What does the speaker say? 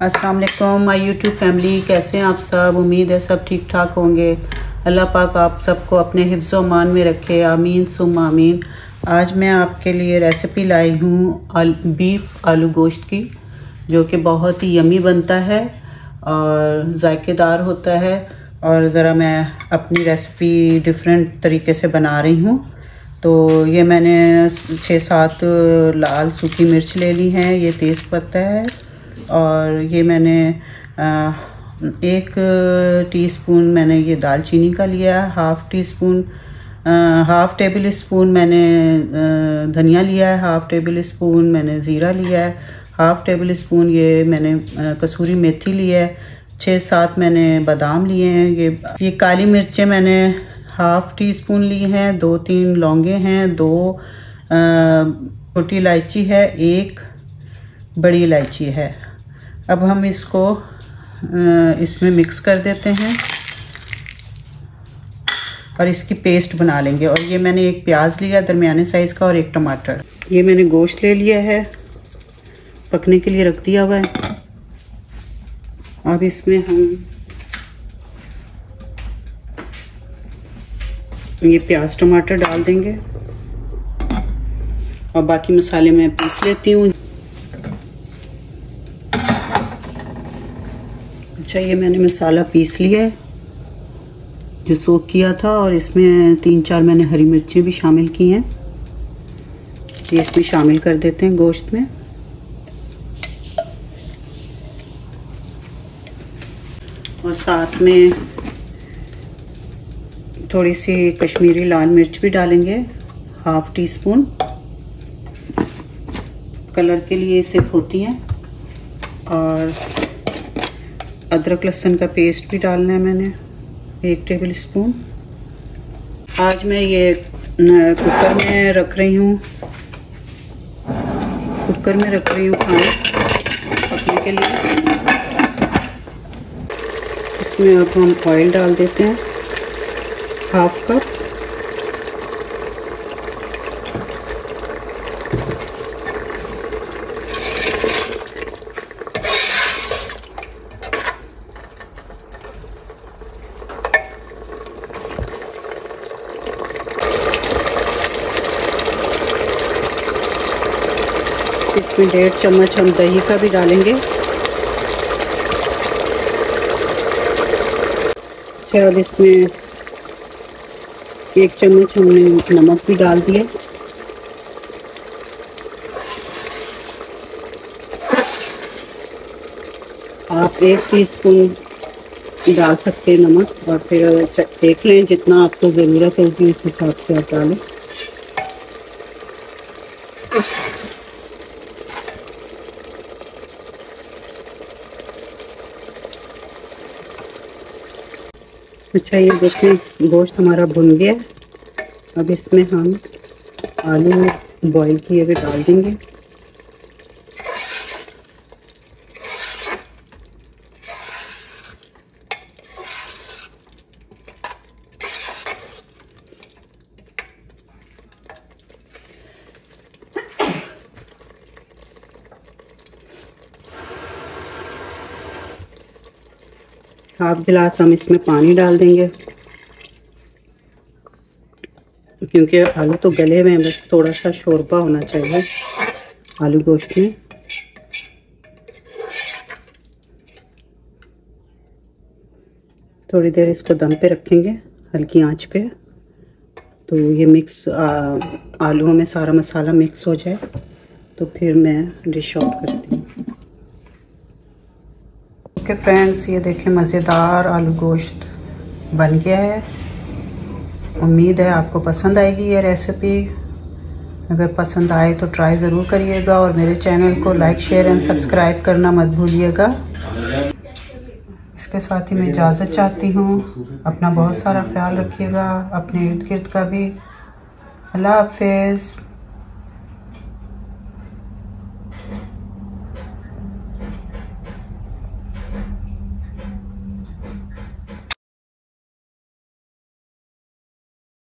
अस्सलाम वालेकुम my YouTube family, कैसे हैं आप सब। उम्मीद है सब ठीक ठाक होंगे। अल्लाह पाक आप सबको अपने हिफ्ज़ व मान में रखे, आमीन सुम्मा आमीन। आज मैं आपके लिए रेसिपी लाई हूँ बीफ आलू गोश्त की, जो कि बहुत ही यमी बनता है और ज़ायकेदार होता है। और ज़रा मैं अपनी रेसिपी डिफरेंट तरीके से बना रही हूँ। तो ये मैंने 6-7 लाल सूखी मिर्च ले ली हैं, ये तेज़ पत्ता है, और ये मैंने 1 टीस्पून मैंने ये दालचीनी का लिया है, हाफ़ टेबल स्पून मैंने धनिया लिया है, हाफ़ टेबल स्पून मैंने ज़ीरा लिया है, हाफ़ टेबल स्पून ये मैंने कसूरी मेथी लिया है, 6-7 मैंने बादाम लिए हैं। ये काली मिर्चें मैंने हाफ़ टी स्पून ली हैं, 2-3 लौंगे हैं, 2 छोटी इलायची है, 1 बड़ी इलायची है। अब हम इसको इसमें मिक्स कर देते हैं और इसकी पेस्ट बना लेंगे। और ये मैंने 1 प्याज लिया दरमियाने साइज़ का और 1 टमाटर। ये मैंने गोश्त ले लिया है, पकने के लिए रख दिया हुआ है। अब इसमें हम ये प्याज टमाटर डाल देंगे और बाकी मसाले मैं पीस लेती हूँ। अच्छा, ये मैंने मसाला पीस लिया है जो सोक किया था, और इसमें 3-4 मैंने हरी मिर्चें भी शामिल की हैं। ये इसमें शामिल कर देते हैं गोश्त में। और साथ में थोड़ी सी कश्मीरी लाल मिर्च भी डालेंगे, हाफ़ टी स्पून, कलर के लिए सिर्फ होती हैं। और अदरक लहसुन का पेस्ट भी डालना है मैंने, 1 टेबल स्पून। आज मैं ये कुकर में रख रही हूँ, खाना पकने के लिए। इसमें अब हम ऑयल डाल देते हैं, 1/2 कप। इसमें 1.5 चम्मच हम दही का भी डालेंगे। अच्छा, अब इसमें 1 चम्मच हमने नमक भी डाल दिया। आप 1 टीस्पून डाल सकते हैं नमक, और फिर देख लें जितना आपको ज़रूरत होगी उस हिसाब से आप डालें। अच्छा, ये देखें गोश्त हमारा भुन गया। अब इसमें हम आलू बॉईल किए हुए डाल देंगे। हाफ गिलास हम इसमें पानी डाल देंगे, क्योंकि आलू तो गले में, बस थोड़ा सा शोरबा होना चाहिए आलू गोश्त में। थोड़ी देर इसको दम पे रखेंगे हल्की आंच पे, तो ये मिक्स आलूओं में सारा मसाला मिक्स हो जाए, तो फिर मैं डिश आउट करती हूँ। ओके फ्रेंड्स, ये देखें मज़ेदार आलू गोश्त बन गया है। उम्मीद है आपको पसंद आएगी ये रेसिपी। अगर पसंद आए तो ट्राई ज़रूर करिएगा, और मेरे चैनल को लाइक शेयर एंड सब्सक्राइब करना मत भूलिएगा। इसके साथ ही मैं इजाज़त चाहती हूँ। अपना बहुत सारा ख्याल रखिएगा, अपने इर्द गिर्द का भी। अल्लाह हाफ़िज़।